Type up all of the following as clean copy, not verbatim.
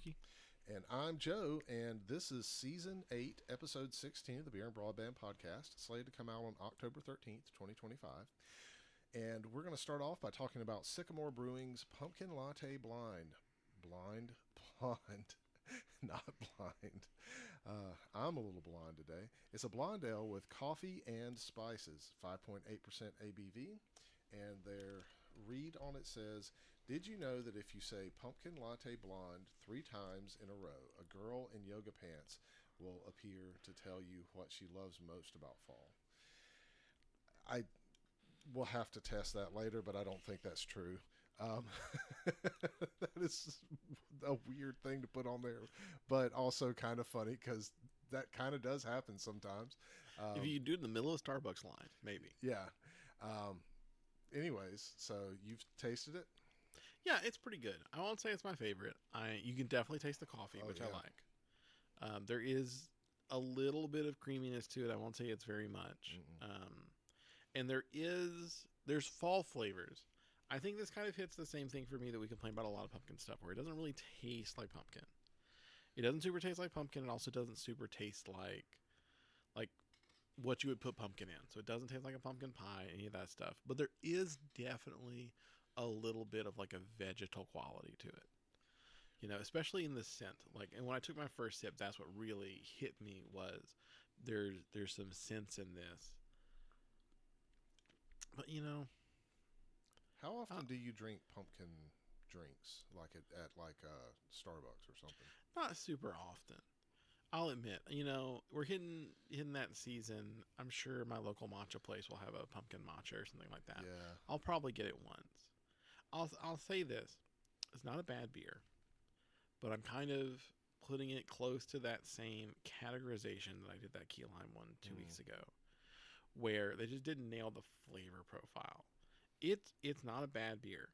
Ricky. And I'm Joe, and this is Season 8, Episode 16 of the Beer and Broadband Podcast, slated to come out on October 13th, 2025. And we're going to start off by talking about Sycamore Brewing's Pumpkin Latte Blind. Blonde. Not blind. I'm a little blind today. It's a blonde ale with coffee and spices, 5.8% ABV. And their read on it says, "Did you know that if you say pumpkin latte blonde 3 times in a row, a girl in yoga pants will appear to tell you what she loves most about fall?" I will have to test that later, but I don't think that's true. Um, that is a weird thing to put on there, but also kind of funny because that kind of does happen sometimes. If you do it in the middle of Starbucks line, maybe. Yeah. Um, Anyways, so you've tasted it? Yeah, it's pretty good. I won't say it's my favorite. You can definitely taste the coffee, which I yeah. like. There is a little bit of creaminess to it. I won't say it's very much. And there's fall flavors. I think this kind of hits the same thing for me that we complain about a lot of pumpkin stuff, where it doesn't really taste like pumpkin. It doesn't super taste like pumpkin. It also doesn't super taste like what you would put pumpkin in. So it doesn't taste like a pumpkin pie, any of that stuff. But there is definitely a little bit of like a vegetal quality to it. You know, especially in the scent. And when I took my first sip, that's what really hit me was there's some sense in this. But How often do you drink pumpkin drinks, like at Starbucks or something? not super often. I'll admit, we're hitting that season. I'm sure my local matcha place will have a pumpkin matcha or something like that. Yeah. I'll probably get it once. I'll say this: it's not a bad beer, but I'm kind of putting it close to that same categorization that I did that key lime one 2 weeks ago, where they just didn't nail the flavor profile. It's not a bad beer.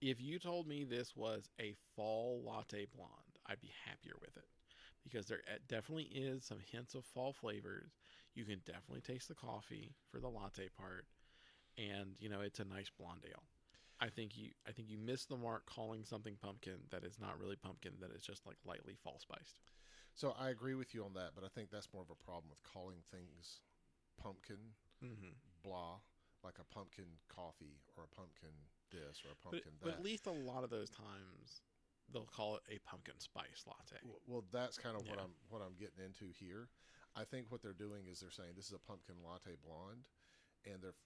If you told me this was a fall latte blonde, I'd be happier with it. Because there definitely is some hints of fall flavors. You can definitely taste the coffee for the latte part, and it's a nice blonde ale. I think you missed the mark calling something pumpkin that is not really pumpkin, that is just like lightly fall spiced. So I agree with you on that, but I think that's more of a problem with calling things pumpkin, blah, like a pumpkin coffee or a pumpkin this or a pumpkin But that. at least a lot of those times they'll call it a pumpkin spice latte. Well, that's kind of Yeah. what I'm getting into here. I think what they're doing is they're saying this is a pumpkin latte blonde, and they're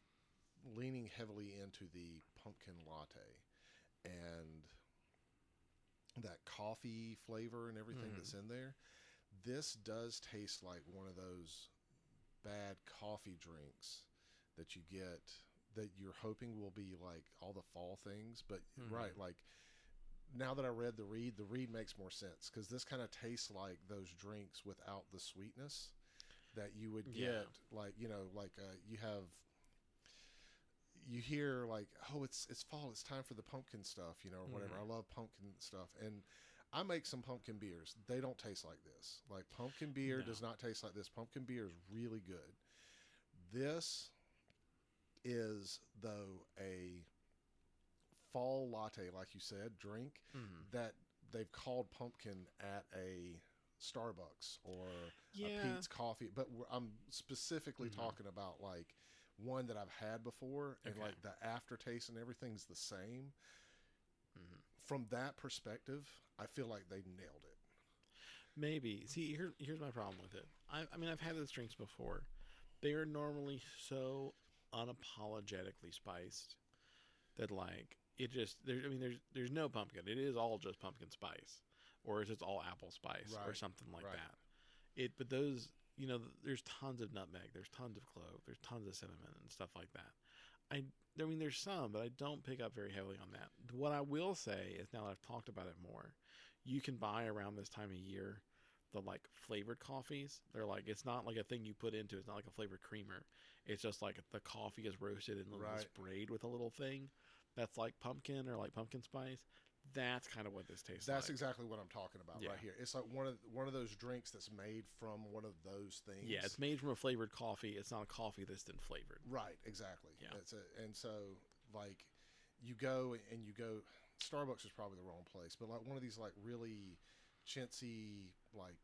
leaning heavily into the pumpkin latte and that coffee flavor and everything that's in there. This does taste like one of those bad coffee drinks that you get that you're hoping will be like all the fall things, but right, like now that I read the read makes more sense because this kind of tastes like those drinks without the sweetness that you would get. You hear like, oh, it's fall, it's time for the pumpkin stuff, or whatever. I love pumpkin stuff, and I make some pumpkin beers. They don't taste like this. Like pumpkin beer does not taste like this. Pumpkin beer is really good. This is, though, a fall latte, like you said, drink that they've called pumpkin at a Starbucks or a Pete's Coffee. But I'm specifically talking about like one that I've had before, and like the aftertaste and everything's the same. From that perspective, I feel like they nailed it. Maybe. See, here's my problem with it. I mean, I've had those drinks before. They are normally so unapologetically spiced that there's no pumpkin. It is all just pumpkin spice, or it's just all apple spice or something like that. But those, there's tons of nutmeg, there's tons of clove, there's tons of cinnamon and stuff like that. I mean, there's some, but I don't pick up very heavily on that. What I will say is, now that I've talked about it more, you can buy around this time of year the like flavored coffees. They're like, it's not like a thing you put into. It's not like a flavored creamer. It's just like the coffee is roasted and sprayed with a little thing that's like pumpkin or like pumpkin spice. That's kind of what this tastes like. That's exactly what I'm talking about right here. It's like one of those drinks that's made from one of those things. Yeah, it's made from a flavored coffee. It's not a coffee that's been flavored. Right, exactly. Yeah. And so like you go, Starbucks is probably the wrong place, but like one of these like really chintzy, like,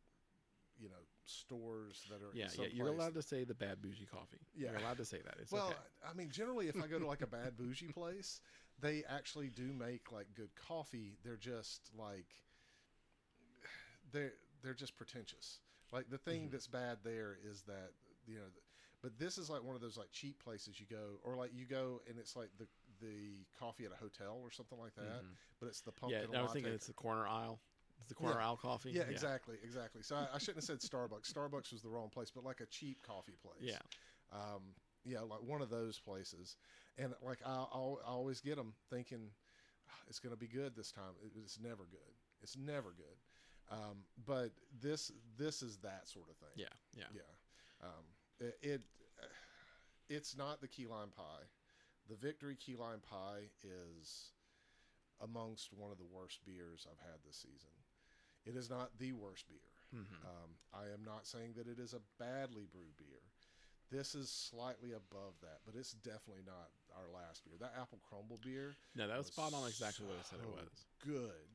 stores that are Yeah, in some you're place. allowed to say the bad bougie coffee. Yeah. You're allowed to say that. It's Well, okay. I mean, generally, if I go to like a bad bougie place, they actually do make like good coffee. They're just like they're they're just pretentious. Like the thing Hmm. that's bad there is that you know, but this is like one of those like cheap places you go, or like you go and it's like the coffee at a hotel or something like that, Hmm. but it's the Yeah, pumpkin I was thinking latte. it's the corner aisle. It's the Yeah, corner aisle coffee. yeah, Yeah, exactly. So I shouldn't have said Starbucks. Starbucks was the wrong place, but like a cheap coffee place. yeah, Yeah, like one of those places. And like I always get them thinking it's going to be good this time. It's never good. It's never good. But this is that sort of thing. yeah, yeah. Yeah. It's not the key lime pie. The Victory key lime pie is amongst one of the worst beers I've had this season. It is not the worst beer. Hmm. I am not saying that it is a badly brewed beer. This is slightly above that, but it's definitely not our last beer. That apple crumble beer No, that was was spot on exactly what I said it so was. good.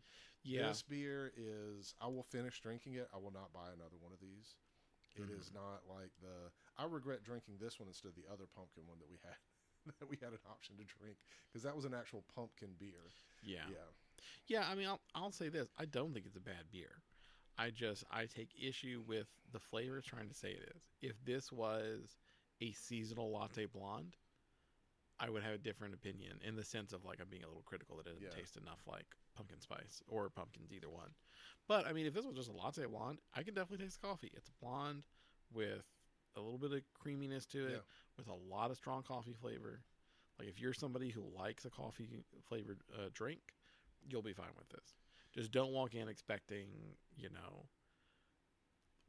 Yeah. This beer is, I will finish drinking it. I will not buy another one of these. It Mhm. is not like I regret drinking this one instead of the other pumpkin one that we had, that we had an option to drink, because that was an actual pumpkin beer. Yeah. Yeah. Yeah, I mean, I'll say this. I don't think it's a bad beer. I take issue with the flavor it's trying to say it is. If this was a seasonal latte blonde, I would have a different opinion in the sense of like I'm being a little critical that it doesn't Yeah. taste enough like pumpkin spice or pumpkins, either one. But I mean, if this was just a latte blonde, I can definitely taste the coffee. It's a blonde with a little bit of creaminess to Yeah. it, with a lot of strong coffee flavor. Like if you're somebody who likes a coffee flavored drink, you'll be fine with this. Just don't walk in expecting, you know,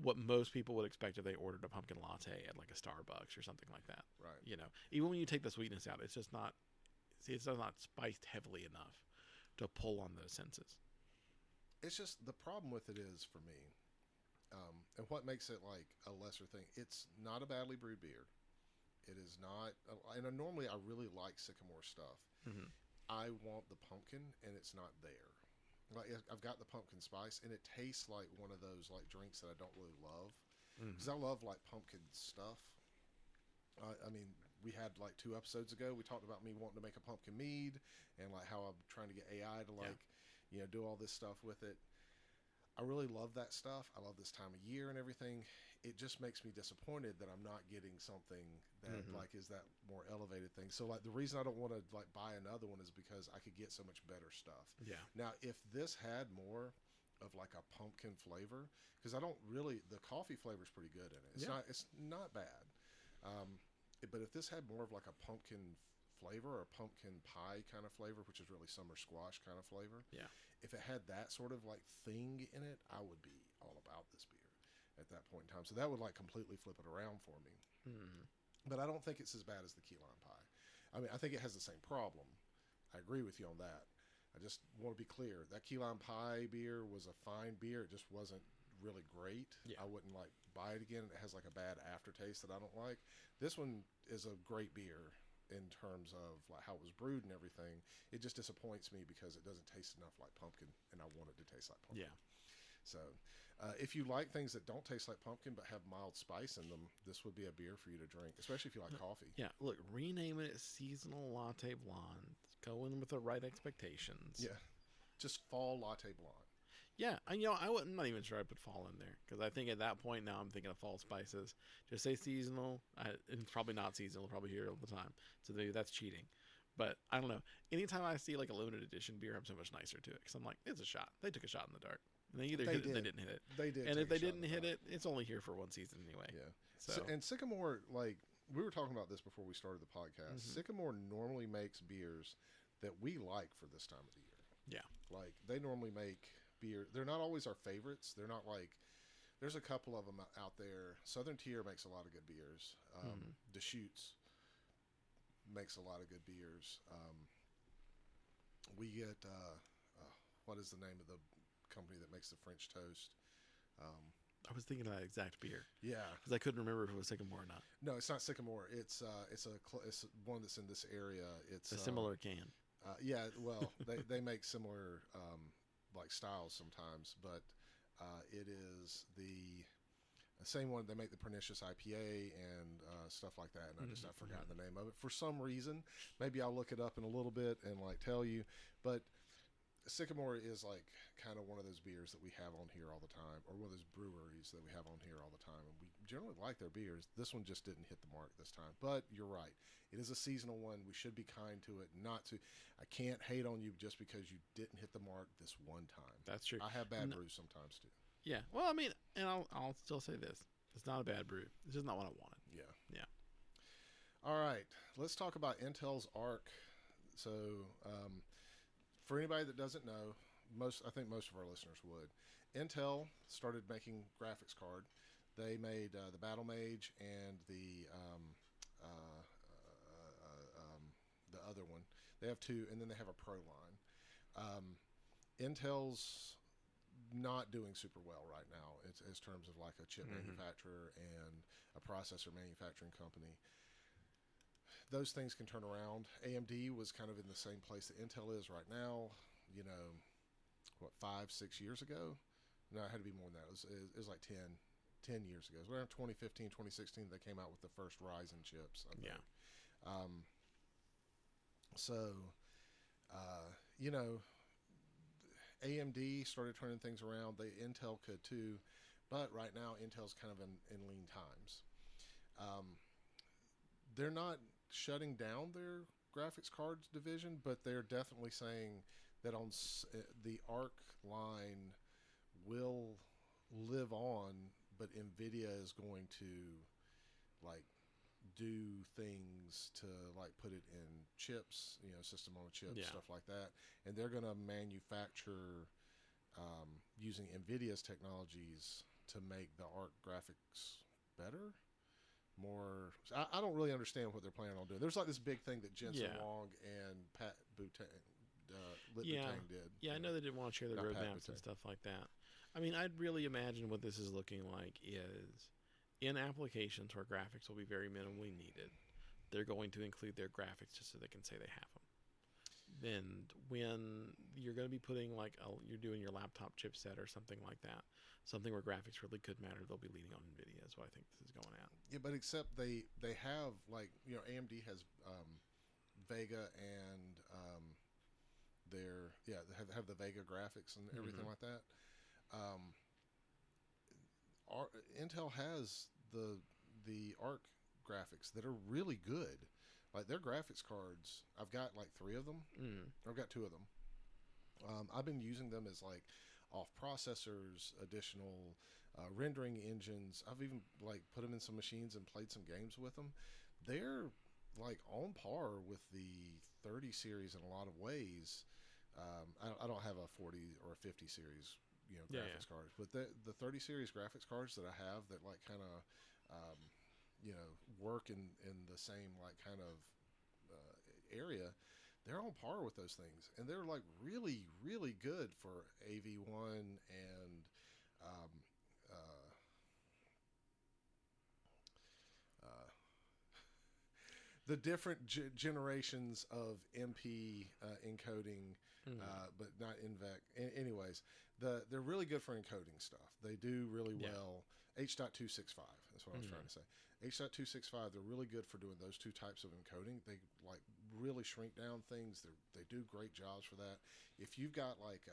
what most people would expect if they ordered a pumpkin latte at like a Starbucks or something like that. Right. You know, even when you take the sweetness out, it's just not. See, it's not spiced heavily enough to pull on those senses. It's just the problem with it is for me, and what makes it like a lesser thing. It's not a badly brewed beer. It is not, and normally I really like Sycamore stuff. Hmm. I want the pumpkin, and it's not there. Like I've got the pumpkin spice, and it tastes like one of those like drinks that I don't really love, because Hmm. I love like pumpkin stuff. I mean, we had like 2 episodes ago. We talked about me wanting to make a pumpkin mead, and like how I'm trying to get AI to Yeah. like, do all this stuff with it. I really love that stuff. I love this time of year and everything. It just makes me disappointed that I'm not getting something that Hmm. like is that more elevated thing. So like the reason I don't want to like buy another one is because I could get so much better stuff. Yeah. Now, if this had more of like a pumpkin flavor, because I don't really, the coffee flavor is pretty good in it. Yeah. It's not bad. But if this had more of like a pumpkin flavor or a pumpkin pie kind of flavor, which is really summer squash kind of flavor, Yeah. if it had that sort of like thing in it, I would be all about this beer at that point in time. So that would like completely flip it around for me. Hmm. But I don't think it's as bad as the key lime pie. I mean, I think it has the same problem. I agree with you on that. I just want to be clear. That key lime pie beer was a fine beer. It just wasn't really great. Yeah. I wouldn't like buy it again. It has like a bad aftertaste that I don't like. This one is a great beer in terms of like how it was brewed and everything. It just disappoints me because it doesn't taste enough like pumpkin, and I want it to taste like pumpkin. Yeah. So, if you like things that don't taste like pumpkin but have mild spice in them, this would be a beer for you to drink, especially if you like coffee. Yeah. Look, rename it seasonal latte blonde. Go in with the right expectations. Yeah, just fall latte blonde. Yeah, and I'm not even sure I put fall in there because I think at that point now I'm thinking of fall spices. Just say seasonal, and it's probably not seasonal. Probably here all the time, so maybe that's cheating. But I don't know. Anytime I see like a limited edition beer, I'm so much nicer to it because I'm like, it's a shot. They took a shot in the dark. And they either They hit it or they did. didn't hit it. They did. And take if a they shot in didn't the hit dark. it, it's only here for one season anyway. Yeah. So, And Sycamore, like we were talking about this before we started the podcast. Mhm. Sycamore normally makes beers that we like for this time of the year. yeah, Like they normally make beer. They're not always our favorites. They're not like. There's a couple of them out there. Southern Tier makes a lot of good beers. Mhm. Deschutes makes a lot of good beers. We get what is the name of the company that makes the French toast? Um, I was thinking of that exact beer yeah, because I couldn't remember if it was Sycamore or not. no, it's not Sycamore. It's one that's in this area. It's A similar can. yeah, well, they make similar like styles sometimes, but It is the same one. They make the pernicious IPA and stuff like that, and I've forgotten the name of it for some reason. Maybe I'll look it up in a little bit and like tell you. But Sycamore is like kind of one of those beers that we have on here all the time, or one of those breweries that we have on here all the time, and we generally like their beers. This one just didn't hit the mark this time, but you're right. It is a seasonal one. We should be kind to it, not to. I can't hate on you just because you didn't hit the mark this one time. That's true. I have bad brews sometimes too. Yeah. Well, I mean, and I'll still say this: it's not a bad brew. It's just not what I wanted. Yeah. Yeah. All right, let's talk about Intel's Arc. So, for anybody that doesn't know, I think most of our listeners would. Intel started making graphics card. They made the Battle Mage and the other one. They have two, and then they have a Pro line. Intel's not doing super well right now as terms of like a chip manufacturer and a processor manufacturing company. Those things can turn around. AMD was kind of in the same place that Intel is right now. You know, what, 5-6 years ago? No, it had to be more than that. It was like 10 years ago. It was around 2015, 2016 they came out with the first Ryzen chips, I think. Yeah. You know, AMD started turning things around. Intel could too, but right now Intel's kind of in lean times. They're not shutting down their graphics cards division, but they're definitely saying that on the Arc line will live on, but Nvidia is going to like do things to like put it in chips, you know, system on a chip, stuff like that, and they're going to manufacture using Nvidia's technologies to make the Arc graphics better. More, I don't really understand what they're planning on doing. There's like this big thing that Jensen Wong and Pat Butang, Butang did. Yeah, I know they didn't want to share their roadmaps and stuff like that. I mean, I'd really imagine what this is looking like is in applications where graphics will be very minimally needed, they're going to include their graphics just so they can say they have them. Then when you're going to be putting like you're doing your laptop chipset or something like that, something where graphics really could matter, they'll be leaning on Nvidia is what I think this is going at. Yeah, but except they have like, you know, AMD has Vega and they have the Vega graphics and everything like that. Intel has the Arc graphics that are really good. Like their graphics cards, I've got like 3 of them. I've got 2 of them. I've been using them as like off processors, additional rendering engines. I've even like put them in some machines and played some games with them. They're like on par with the 30 series in a lot of ways. I don't have a 40 or a 50 series, you know, graphics cards, but the 30 series graphics cards that I have that like kind of you know, work in the same like kind of area, they're on par with those things, and they're like really, really good for AV1 and the different generations of MP encoding, but not INVEC. Anyways, they're really good for encoding stuff. They do really well. H.265, that's what I was trying to say. H.265, they're really good for doing those 2 types of encoding. They like really shrink down things. They do great jobs for that. If you've got like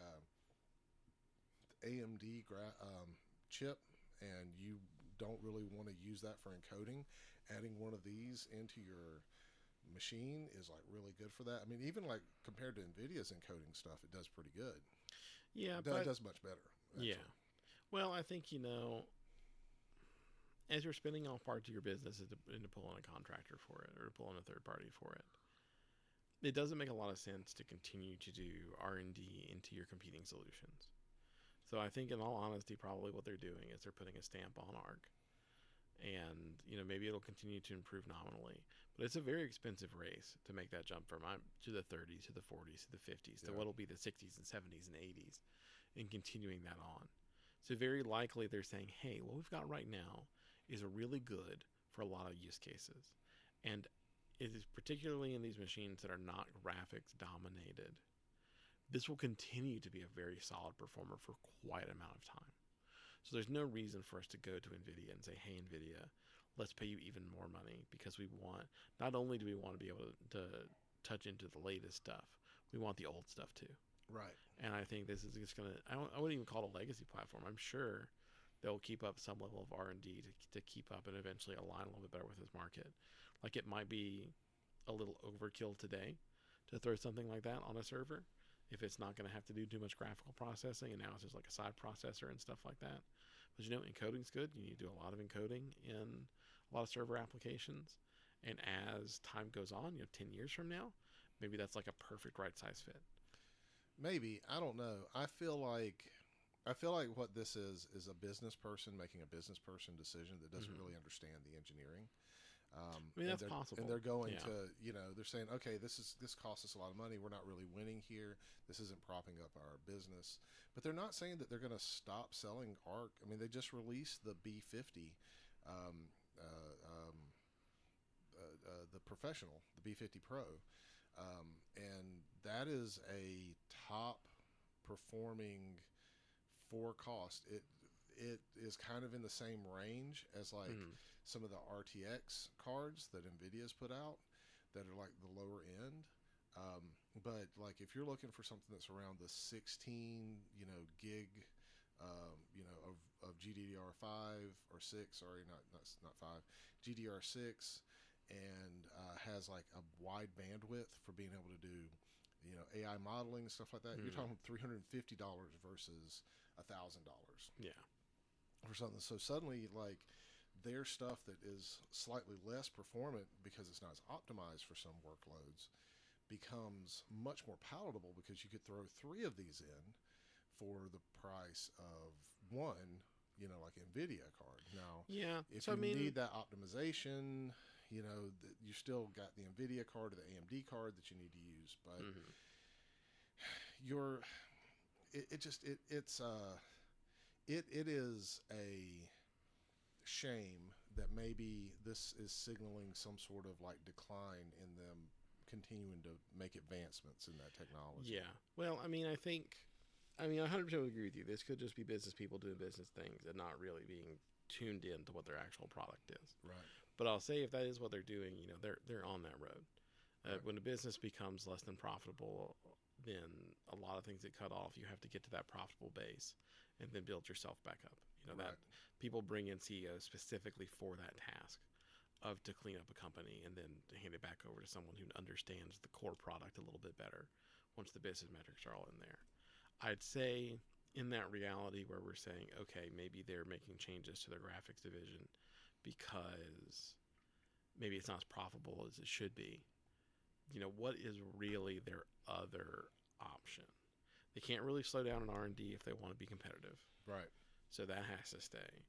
AMD chip and you don't really want to use that for encoding, adding one of these into your machine is like really good for that. I mean, even like compared to Nvidia's encoding stuff, it does pretty good. Yeah, it does much better. Actually. Yeah. Well, I think, you know, as you're spinning off parts of your business into pull on a contractor for it or to pull on a third party for it, it doesn't make a lot of sense to continue to do R&D into your competing solutions. So I think in all honesty, probably what they're doing is they're putting a stamp on Arc. And, you know, maybe it'll continue to improve nominally. But it's a very expensive race to make that jump from to the 30s, to the 40s, to the 50s, to what'll be the 60s and 70s and 80s, and continuing that on. So very likely they're saying, hey, what we've got right now is really good for a lot of use cases. And it is particularly in these machines that are not graphics dominated. This will continue to be a very solid performer for quite an amount of time. So there's no reason for us to go to Nvidia and say, "Hey, Nvidia, let's pay you even more money because we want." Not only do we want to be able to touch into the latest stuff, we want the old stuff too. Right. And I think this is just gonna. I wouldn't even call it a legacy platform. I'm sure they'll keep up some level of R&D to keep up and eventually align a little bit better with this market. Like it might be a little overkill today to throw something like that on a server if it's not going to have to do too much graphical processing, and now it's just like a side processor and stuff like that. But encoding's good. You need to do a lot of encoding in a lot of server applications. And as time goes on, 10 years from now, maybe that's like a perfect right size fit. Maybe, I don't know. I feel like what this is a business person making a business person decision that doesn't really understand the engineering. I mean, that's And possible. they're going Yeah. to, they're saying, okay, this costs us a lot of money. We're not really winning here. This isn't propping up our business. But they're not saying that they're going to stop selling ARC. I mean, they just released the B50, um, uh, um, the professional, the B50 Pro, and that is a top performing for cost. It is kind of in the same range as like Mm. some of the RTX cards that Nvidia's put out that are like the lower end. But like if you're looking for something that's around the 16, gig, of GDDR5 or 6, sorry, not 5, GDR6, and has like a wide bandwidth for being able to do, AI modeling and stuff like that. You're talking $350 versus $1,000 Yeah. for something. So suddenly, like their stuff that is slightly less performant because it's not as optimized for some workloads becomes much more palatable because you could throw three of these in for the price of one, like Nvidia card. Now, Yeah. if So, I you mean, need that optimization, you still got the Nvidia card or the AMD card that you need to use, but mhm. you're it just it is a shame that maybe this is signaling some sort of like decline in them continuing to make advancements in that technology. Yeah. Well, I 100% would agree with you. This could just be business people doing business things and not really being tuned in to what their actual product is. Right. But I'll say if that is what they're doing, they're on that road. Right. When a business becomes less than profitable, then a lot of things get cut off. You have to get to that profitable base and then build yourself back up. Right. That people bring in CEOs specifically for that task of to clean up a company and then to hand it back over to someone who understands the core product a little bit better once the business metrics are all in there. I'd say in that reality where we're saying, okay, maybe they're making changes to their graphics division because maybe it's not as profitable as it should be. What is really their other option? They can't really slow down in R&D if they want to be competitive. Right. So that has to stay.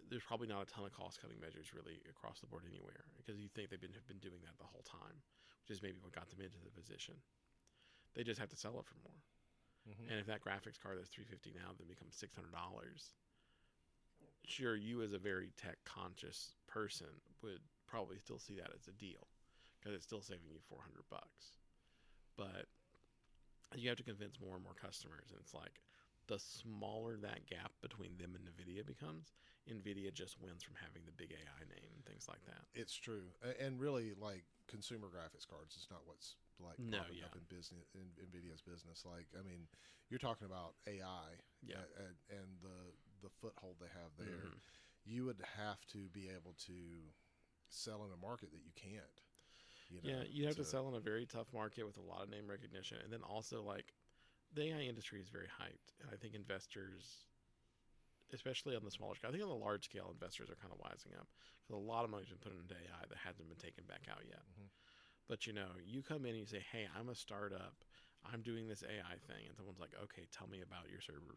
There's probably not a ton of cost cutting measures really across the board anywhere because you think have been doing that the whole time, which is maybe what got them into the position. They just have to sell it for more. Mm-hmm. And if that graphics card that's $350 now then becomes $600, sure, you as a very tech conscious person would probably still see that as a deal because it's still saving you $400. But you have to convince more and more customers, and it's like the smaller that gap between them and Nvidia becomes, Nvidia just wins from having the big AI name and things like that. It's true, and really, like consumer graphics cards is not what's like popping up in business in Nvidia's business. Like, I mean, you're talking about AI, and the foothold they have there. Mm-hmm. You would have to be able to sell in a market that you can't. You have to sell in a very tough market with a lot of name recognition, and then also like the AI industry is very hyped, and I think investors, especially on the smaller scale, I think on the large scale, investors are kind of wising up because a lot of money's been put into AI that hasn't been taken back out yet. Mm-hmm. But you come in and you say, "Hey, I'm a startup. I'm doing this AI thing," and someone's like, "Okay, tell me about your server.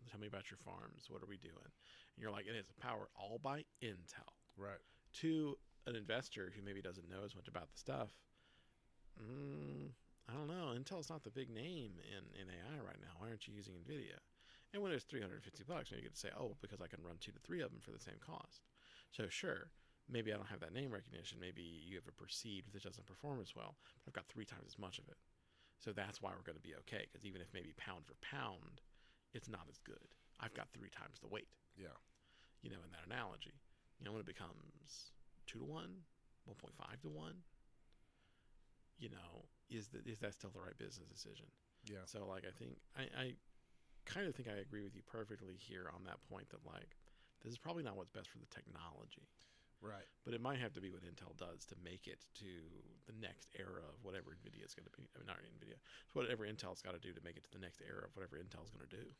Tell me about your farms. What are we doing?" And you're like, "It is powered all by Intel." Right. To an investor who maybe doesn't know as much about the stuff, I don't know. Intel's not the big name in AI right now. Why aren't you using Nvidia? And when it's $350, maybe you get to say, "Oh, because I can run 2 to 3 of them for the same cost." So sure, maybe I don't have that name recognition. Maybe you have a perceived that doesn't perform as well, but I've got 3 times as much of it. So that's why we're going to be okay. Because even if maybe pound for pound, it's not as good. I've got 3 times the weight. Yeah. In that analogy, when it becomes 2 to 1, 1.5 to 1, is that still the right business decision? Yeah. So like, I kind of think I agree with you perfectly here on that point that like, this is probably not what's best for the technology. Right. But it might have to be what Intel does to make it to the next era of whatever Nvidia is going to be. I mean, not Nvidia. It's whatever Intel's got to do to make it to the next era of whatever Intel's going to do.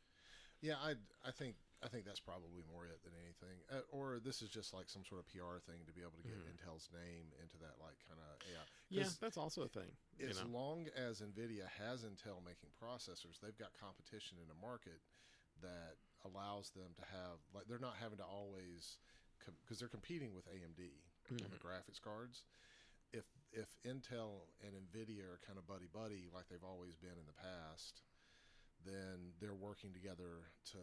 Yeah, I think that's probably more it than anything. Or this is just like some sort of PR thing to be able to get Intel's name into that like kind of AI. Yeah, that's also a thing. As long as Nvidia has Intel making processors, they've got competition in a market that allows them to have, like, they're not having to always, because they're competing with AMD on the graphics cards. If Intel and Nvidia are kind of buddy like they've always been in the past, then they're working together to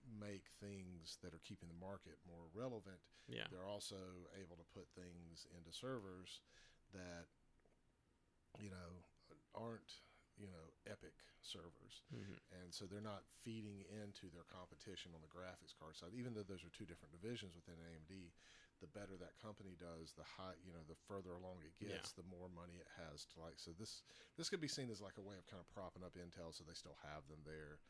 make things that are keeping the market more relevant. Yeah. They're also able to put things into servers that aren't epic servers, and so they're not feeding into their competition on the graphics card side. Even though those are two different divisions within AMD, the better that company does, the the further along it gets, the more money it has to like. So this could be seen as like a way of kind of propping up Intel, so they still have them there.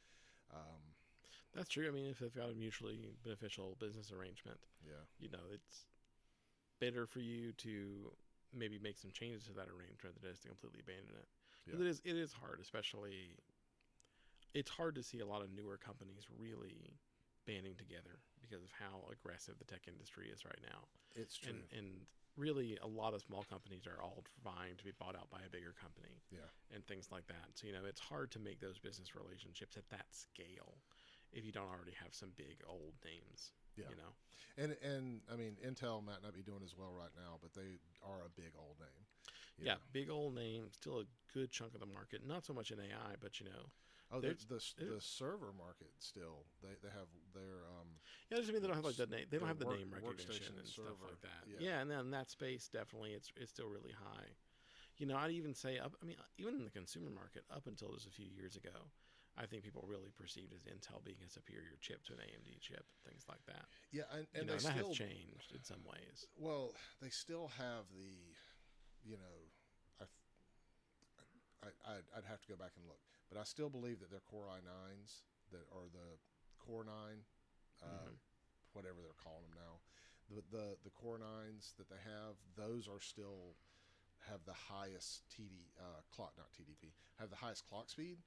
That's true. I mean, if they've got a mutually beneficial business arrangement, it's better for you to maybe make some changes to that arrangement than it is to completely abandon it. Yeah. It is hard, especially. It's hard to see a lot of newer companies really banding together because of how aggressive the tech industry is right now. It's true. And really, a lot of small companies are all vying to be bought out by a bigger company. Yeah. And things like that. So, it's hard to make those business relationships at that scale if you don't already have some big old names. Yeah. And I mean, Intel might not be doing as well right now, but they are a big old name. Yeah, big old name, still a good chunk of the market. Not so much in AI, but Oh, the server market still. They have their yeah. I just mean they don't have like the name. They don't have the name recognition and stuff like that. Yeah, and then that space definitely it's still really high. I'd even say even in the consumer market up until just a few years ago, I think people really perceived as Intel being a superior chip to an AMD chip, things like that. Yeah, and and they that still has changed in some ways. Well, they still have the, I'd have to go back and look, but I still believe that their Core i9s that are the Core 9, whatever they're calling them now, the Core 9s that they have, those are still have the highest clock, not TDP, have the highest clock speed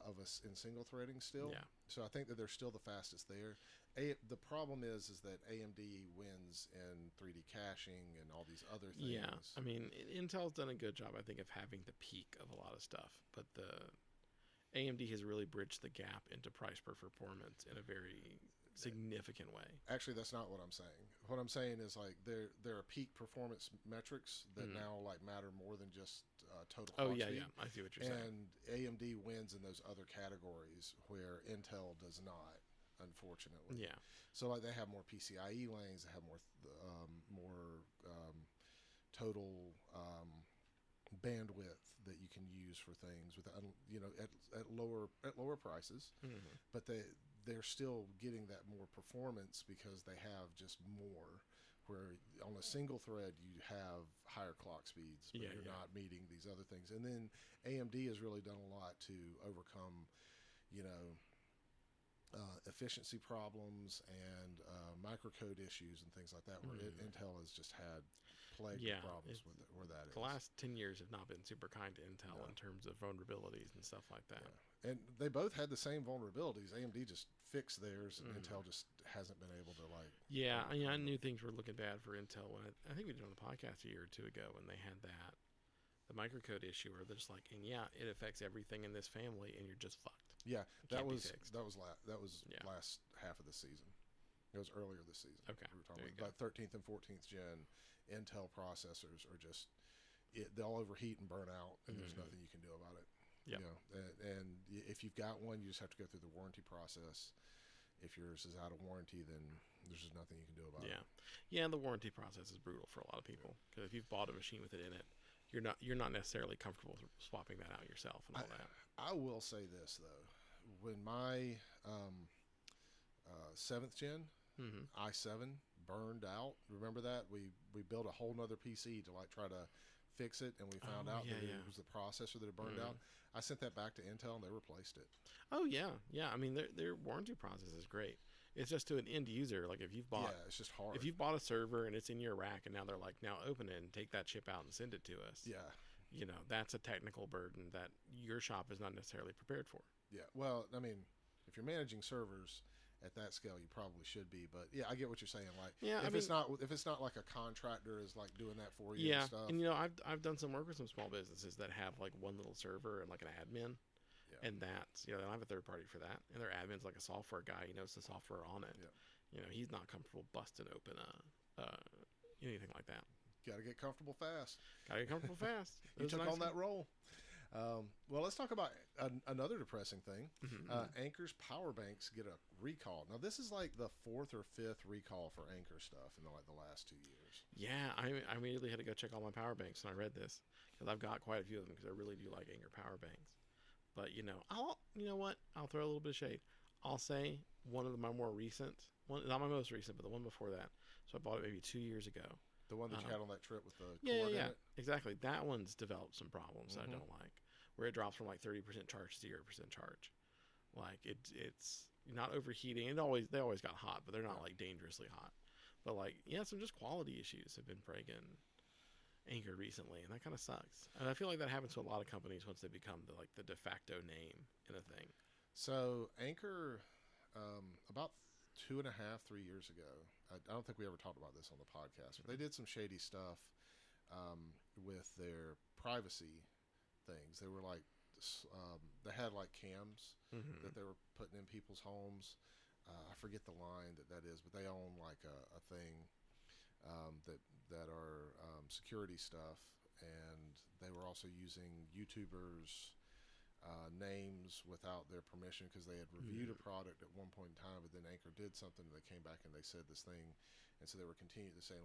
of us in single threading still. Yeah. So I think that they're still the fastest there. The problem is that AMD wins in 3D caching and all these other things. Yeah, I mean, Intel's done a good job, I think, of having the peak of a lot of stuff, but the AMD has really bridged the gap into price per performance in a very significant way. Actually, that's not what I'm saying. What I'm saying is like there are peak performance metrics that now like matter more than just total clock speed. Yeah, I see what you're saying. And AMD wins in those other categories where Intel does not, unfortunately. Yeah. So like they have more PCIe lanes, they have more total bandwidth that you can use for things with at lower prices, but they're still getting that more performance because they have just more. Where on a single thread you have higher clock speeds, but you're not meeting these other things. And then AMD has really done a lot to overcome, efficiency problems and microcode issues and things like that. Where Intel has just had plagued problems with it, where that is. The last 10 years have not been super kind to Intel in terms of vulnerabilities and stuff like that. Yeah. And they both had the same vulnerabilities. AMD just fixed theirs, and Intel just hasn't been able to like. Yeah, I knew things were looking bad for Intel when I think we did on the podcast a year or two ago when they had the microcode issue where they're just like, and it affects everything in this family, and you're just fucked. Yeah, that was last half of the season. It was earlier this season. Okay, we were talking about 13th and 14th gen Intel processors are just they'll overheat and burn out, and there's nothing you can do about it. Yeah. And if you've got one, you just have to go through the warranty process. If yours is out of warranty, then there's just nothing you can do about it. Yeah, and the warranty process is brutal for a lot of people because if you've bought a machine with it in it, you're not necessarily comfortable swapping that out yourself and all that. I will say this though, when my 7th gen Mm-hmm. i7 burned out. Remember that? We built a whole nother PC to like try to fix it, and we found Oh out yeah, that it yeah. was the processor that had burned Mm. out. I sent that back to Intel, and they replaced it. Oh yeah, yeah. I mean, their warranty process is great. It's just to an end user. Like Yeah, it's just hard. if you've bought a server and it's in your rack, and now they're like, now open it and take that chip out and send it to us. Yeah, You know, that's a technical burden that your shop is not necessarily prepared for. yeah. Well, I mean, if you're managing servers at that scale, you probably should be. But yeah, I get what you're saying. Like, Yeah, I if mean, it's not like a contractor is like doing that for you and yeah, stuff. and you know, I've done some work with some small businesses that have like one little server and like an admin, Yeah, and that's, you know, they don't have a third party for that, and their admin's like a software guy. He knows the software on it. yeah. You know, he's not comfortable busting open anything like that. Got to get comfortable fast. Gotta get comfortable fast. You took on that role. Well, let's talk about another depressing thing. Mm-hmm. Anker's power banks get a recall. Now, this is like the 4th or 5th recall for Anker stuff in like the last 2 years. Yeah, I immediately had to go check all my power banks when I read this, because I've got quite a few of them, because I really do like Anker power banks. But you know what? I'll throw a little bit of shade. I'll say one of my more recent, not my most recent, but the one before that. So I bought it maybe 2 years ago. The one that you had on that trip with the Yeah, cord in yeah, it. exactly. That one's developed some problems I Mhm. don't like, where it drops from like 30% charge to 0% charge. Like it's not overheating. They always got hot, but they're not like dangerously hot. But like, yeah, some just quality issues have been plaguing Anker recently, and that kind of sucks. And I feel like that happens to a lot of companies once they become the de facto name in a thing. So Anker, about 2.5, 3 years ago, I don't think we ever talked about this on the podcast, but they did some shady stuff with their privacy things. They were like, they had like cams Mm-hmm. that they were putting in people's homes. I forget the line that is, but they own like a thing that are security stuff, and they were also using YouTubers' names without their permission, because they had reviewed a product at one point in time, but then Anker did something, and they came back and they said this thing, and so they were continuing to say,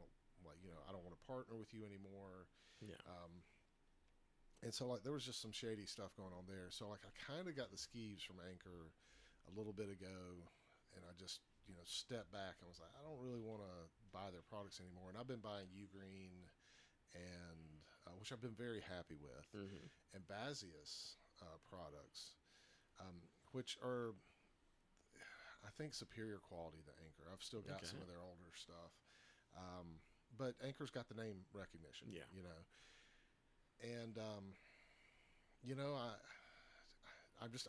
like, I don't want to partner with you anymore. Yeah. And so like there was just some shady stuff going on there. So like I kind of got the skeeves from Anker a little bit ago, and I just stepped back and was like, I don't really want to buy their products anymore. And I've been buying Ugreen, and which I've been very happy with, Mm-hmm. and Bazius products, which are, I think, superior quality to Anker. I've still got Okay. some of their older stuff, but Anker's got the name recognition. Yeah. And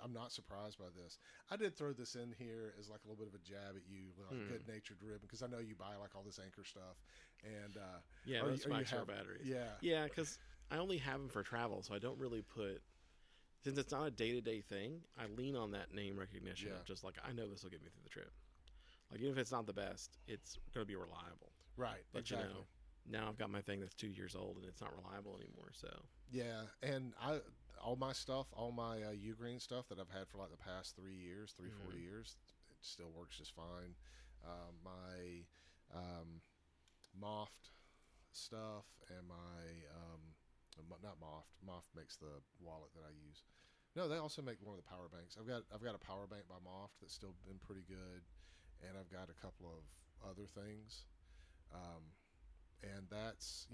I'm not surprised by this. I did throw this in here as like a little bit of a jab at you, like good-natured ribbon, because I know you buy like all this Anker stuff, and Yeah, those spikes are batteries. yeah, Yeah, because I only have them for travel, so I don't really put. Since it's not a day-to-day thing, I lean on that name recognition Yeah. of just like, I know this will get me through the trip. Like, even if it's not the best, it's going to be reliable. right, But exactly. now I've got my thing that's 2 years old and it's not reliable anymore. So Yeah, and all my stuff, all my Ugreen stuff that I've had for like the past 3 years, 4 years, it still works just fine. My Moft stuff and my not Moft makes the wallet that I use. No, they also make one of the power banks. I've got a power bank by Moft that's still been pretty good, and I've got a couple of other things, and that's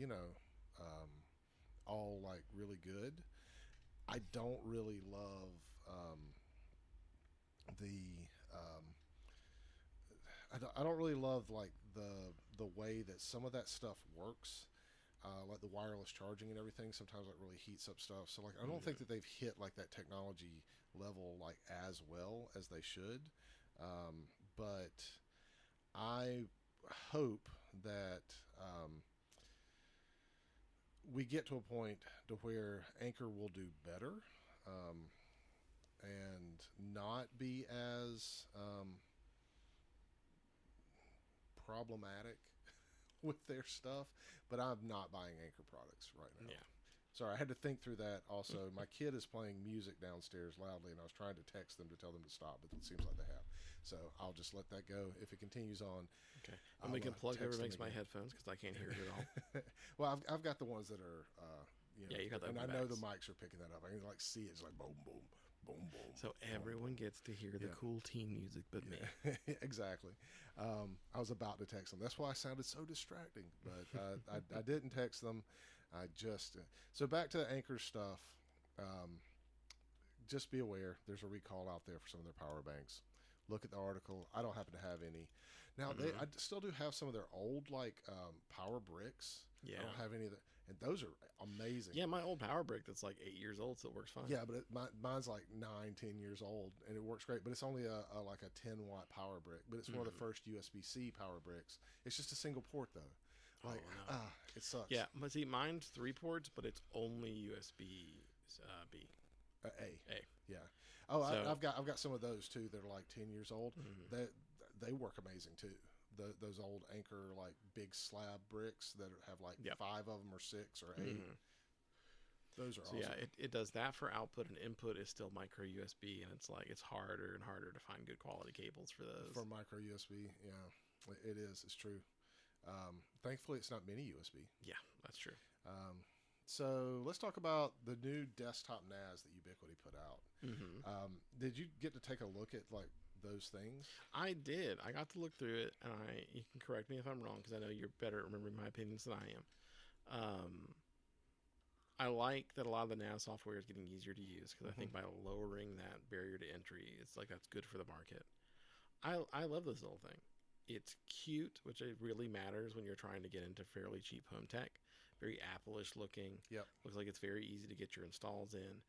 all like really good. I don't really love the I don't really love like the way that some of that stuff works, like the wireless charging and everything. Sometimes like really heats up stuff. So like I don't think that they've hit like that technology level like as well as they should. But I hope that we get to a point to where Anker will do better, and not be as problematic with their stuff. But I'm not buying Anker products right now. yeah, Sorry, I had to think through that. Also, my kid is playing music downstairs loudly, and I was trying to text them to tell them to stop, but it seems like they have. So I'll just let that go. If it continues on, okay. I'm making plug text whoever them makes my again. headphones because I can't hear it at all. Well, I've got the ones that are, Yeah, you got the and I open know the backs. mics are picking that up. I can like see it. It's like boom, boom, boom, boom. So everyone gets to hear the Yeah. cool teen music but me. Exactly. I was about to text them. That's why I sounded so distracting, but I didn't text them. I just so back to the Anker stuff. Um, just be aware. There's a recall out there for some of their power banks. Look at the article. I don't happen to have any. Now Mm-hmm. I still do have some of their old like power bricks. Yeah. I don't have any of the, and those are amazing. Yeah, my old power brick that's like 8 years old still works fine. Yeah, but mine's like 9, 10 years old, and it works great. But it's only a like a 10-watt power brick. But it's one of the first USB-C power bricks. It's just a single port though. Like Oh, no. it sucks. Yeah, but see, mine's 3 ports, but it's only USB B. A. A. Yeah. Oh, So- I've got some of those too. That are like 10 years old. Mhm. They work amazing too. Those old Anker like big slab bricks that have like Yep. 5 of them or 6 or 8. Mhm. Those are So awesome. yeah, it does that for output, and input is still micro USB, and it's like it's harder and harder to find good quality cables for those. For micro USB, yeah, it is. It's true. Thankfully, it's not mini USB. Yeah, that's true. So let's talk about the new desktop NAS that Ubiquiti put out. Mm-hmm. Did you get to take a look at like those things? I did. I got to look through it, and you can correct me if I'm wrong because I know you're better at remembering my opinions than I am. I like that a lot of the NAS software is getting easier to use because I think by lowering that barrier to entry, it's like that's good for the market. I love this little thing. It's cute, which it really matters when you're trying to get into fairly cheap home tech. Very Apple-ish looking. Yep. Looks like it's very easy to get your installs in.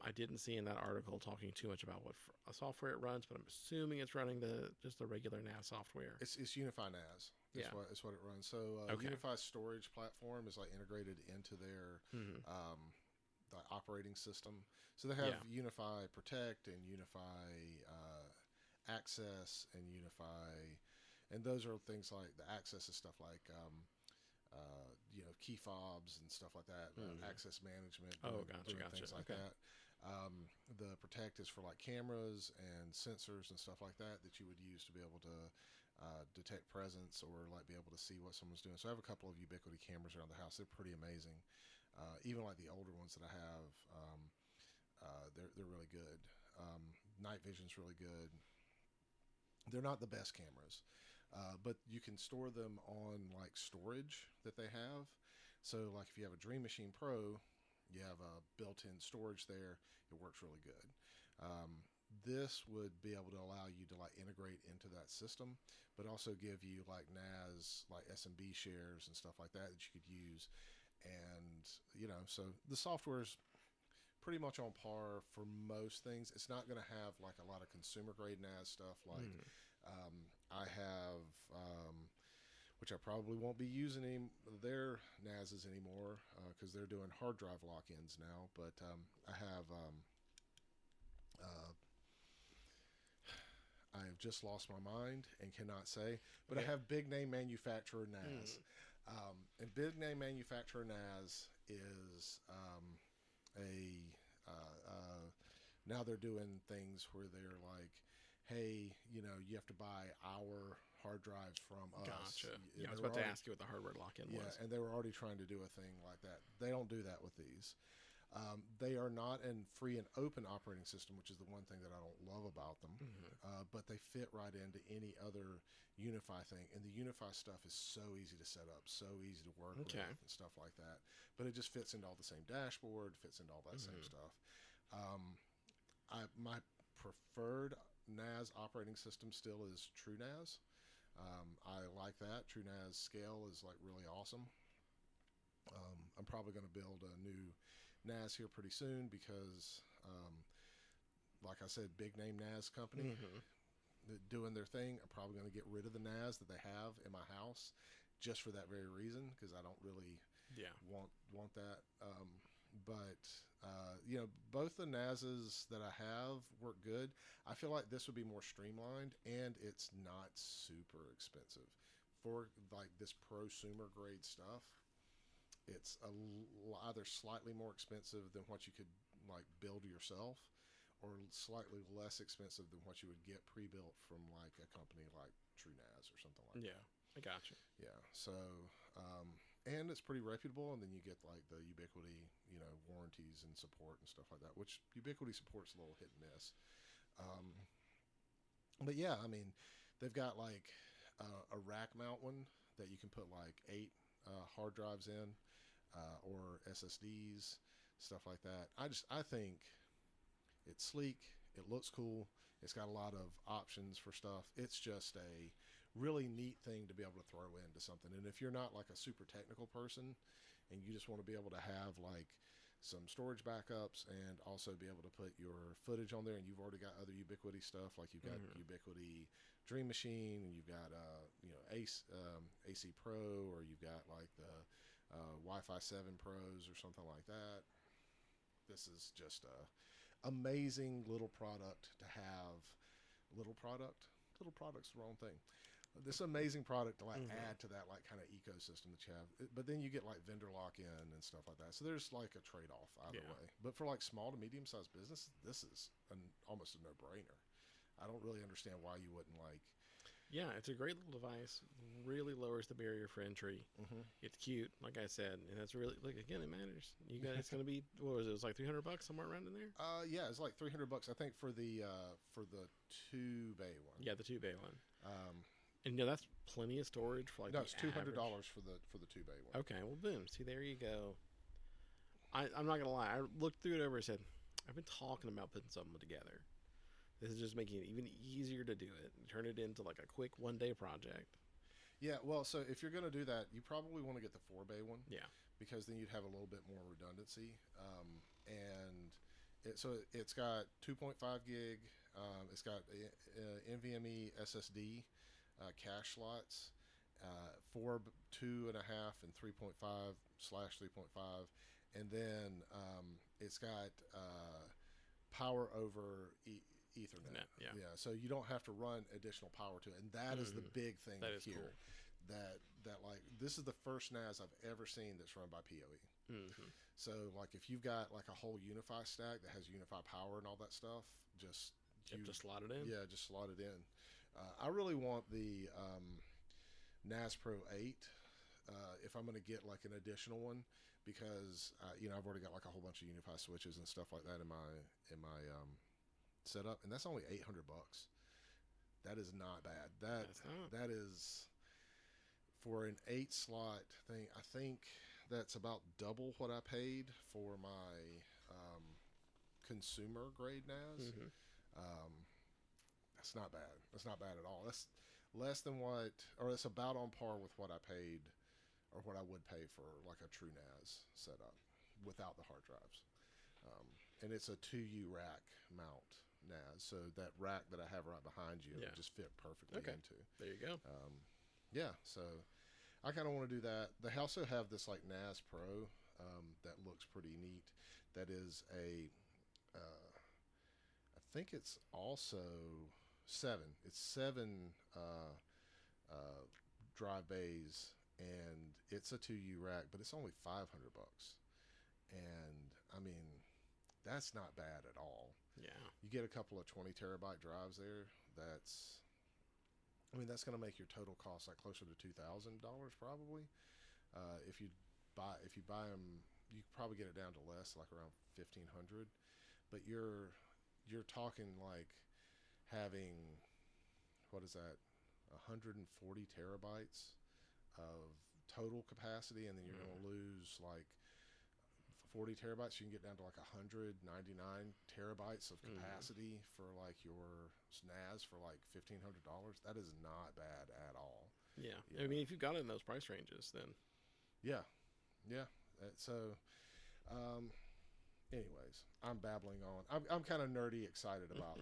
I didn't see in that article talking too much about what software it runs, but I'm assuming it's running just the regular NAS software. It's Unify NAS. Yeah. It's what it runs. So Okay. Unify storage platform is like integrated into their Mhm. the operating system. So they have Yeah. Unify Protect and Unify Access and Unify, and those are things like the Access is stuff like key fobs and stuff like that, access management. Oh, doing gotcha. things like Okay. that. The Protect is for like cameras and sensors and stuff like that you would use to be able to detect presence or like be able to see what someone's doing. So I have a couple of Ubiquiti cameras around the house. They're pretty amazing. Even like the older ones that I have, they're really good. Night vision's really good. They're not the best cameras, but you can store them on like storage that they have. So like if you have a Dream Machine Pro, you have a built-in storage there. It works really good. This would be able to allow you to like integrate into that system, but also give you like NAS, like SMB shares and stuff like that you could use. And so the software is pretty much on par for most things. It's not going to have like a lot of consumer grade NAS stuff like I have, which I probably won't be using their NASs anymore because they're doing hard drive lock-ins now. But I have I have just lost my mind and cannot say, but I have big name manufacturer NAS. And big name manufacturer NAS is now they're doing things where they're like, hey, you have to buy our hard drives from us. Gotcha. And Yeah, I was they about were to ask you what the hardware lock-in yeah, was. and they were already trying to do a thing like that. They don't do that with these. They are not a free and open operating system, which is the one thing that I don't love about them. But they fit right into any other Unify thing. And the Unify stuff is so easy to set up, so easy to work with and stuff like that. But it just fits into all the same dashboard, fits into all that same stuff. My preferred NAS operating system still is TrueNAS. I like that. TrueNAS scale is like really awesome. I'm probably going to build a new NAS here pretty soon because, like I said, big name NAS company doing their thing. I'm probably going to get rid of the NAS that they have in my house just for that very reason because I don't really want that. But both the NASs that I have work good. I feel like this would be more streamlined and it's not super expensive for like this prosumer grade stuff. It's either slightly more expensive than what you could like build yourself, or slightly less expensive than what you would get pre-built from like a company like TrueNAS or something like that. Yeah, I got you. Yeah. So, and it's pretty reputable. And then you get like the Ubiquiti, warranties and support and stuff like that, which Ubiquiti support's a little hit and miss. Um, but yeah, I mean, they've got like a rack mount one that you can put like 8 hard drives in, or SSDs, stuff like that. I think it's sleek. It looks cool. It's got a lot of options for stuff. It's just a really neat thing to be able to throw into something. And if you're not like a super technical person and you just want to be able to have like some storage backups and also be able to put your footage on there, and you've already got other Ubiquiti stuff, like you've got Ubiquiti Dream Machine, and you've got AC Pro, or you've got like the Wi-Fi 7 Pros or something like that. This is just a amazing little product to have. Little product's the wrong thing. This amazing product to like add to that like kind of ecosystem that you have. But then you get like vendor lock in and stuff like that. So there's like a trade off either way. But for like small to medium sized business, this is almost a no brainer. I don't really understand why you wouldn't like. Yeah, it's a great little device. Really lowers the barrier for entry. It's cute, like I said, and that's really like again it matters. You got it's going to be what was it? It was like $300 somewhere around in there. Yeah, it's like $300 I think for the 2-bay one. Yeah, the 2-bay one. And that's plenty of storage for like. No, it's $200 for the 2-bay one. Okay, well boom. See, there you go. I'm not gonna lie. I looked through it over and said, I've been talking about putting something together. This is just making it even easier to do it and turn it into like a quick 1-day project. Yeah, well, so if you're going to do that, you probably want to get the 4-bay one. Yeah. Because then you'd have a little bit more redundancy. It's got 2.5 gig. It's got NVMe SSD cache slots, 4, 2.5, and 3.5/3.5. And then it's got power over Ethernet. Yeah. So you don't have to run additional power to it, and that is the big thing that is here. Cool. That like this is the first NAS I've ever seen that's run by PoE. So like if you've got like a whole Unify stack that has Unify power and all that stuff, just slot it in. Yeah, just slot it in. I really want the NAS Pro 8 if I'm going to get like an additional one, because I've already got like a whole bunch of Unify switches and stuff like that in my setup, and that's only $800. That is not bad. That is for an 8-slot thing. I think that's about double what I paid for my consumer grade NAS. That's not bad. That's not bad at all. That's less than what, or it's about on par with what I paid, or what I would pay for like a true NAS setup without the hard drives. And it's a 2U rack mount NAS, so that rack that I have right behind you would just fit perfectly into. There you go. Yeah, so I kind of want to do that. They also have this like NAS Pro that looks pretty neat. That is I think it's also 7. It's 7 drive bays, and it's a 2U rack, but it's only $500. And I mean, that's not bad at all. Yeah. You get a couple of 20 terabyte drives there. That's going to make your total cost like closer to $2,000 probably. If you buy them, you probably get it down to less, like around $1,500. But you're talking like having, what is that, 140 terabytes of total capacity, and then you're going to lose like 40 terabytes. You can get down to like 199 terabytes of capacity for like your NAS for like $1,500. That is not bad at all. Yeah. I mean, if you've got it in those price ranges, then yeah. So anyways, I'm babbling on. I'm kind of nerdy excited about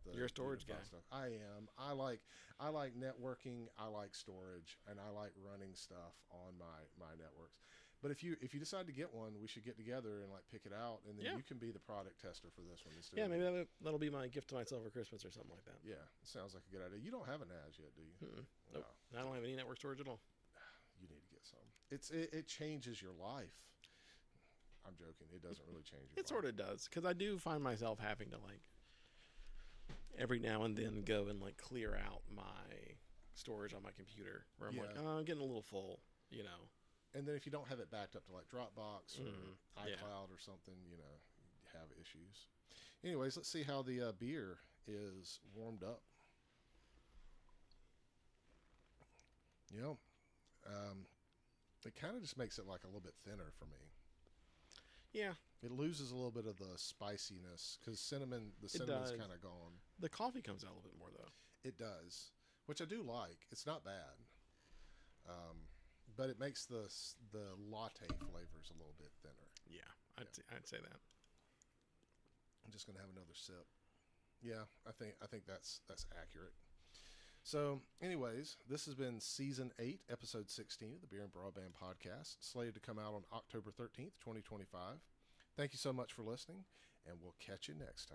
the You're a storage guy. stuff. I am. I like networking. I like storage, and I like running stuff on my networks. But if you decide to get one, we should get together and like pick it out, and then you can be the product tester for this one. Yeah, maybe that'll be my gift to myself for Christmas or something like that. Yeah, it sounds like a good idea. You don't have a NAS yet, do you? Nope. No. I don't have any network storage at all. You need to get some. It changes your life. I'm joking. It doesn't really change your life. It sort of does, because I do find myself having to like every now and then go and like clear out my storage on my computer, where I'm like, oh, I'm getting a little full, And then if you don't have it backed up to like Dropbox or Yeah. iCloud or something, you have issues. Anyways, let's see how the beer is warmed up. You know, it kind of just makes it like a little bit thinner for me. Yeah, It loses a little bit of the spiciness because the cinnamon's kind of gone. the coffee comes out a little bit more though. It does, which I do like. It's not bad, but it makes the latte flavors a little bit thinner. Yeah, I'd say that. I'm just gonna have another sip. Yeah, I think that's accurate. So, anyways, this has been season 8, episode 16 of the Beer and Broadband podcast, slated to come out on October 13th, 2025. Thank you so much for listening, and we'll catch you next time.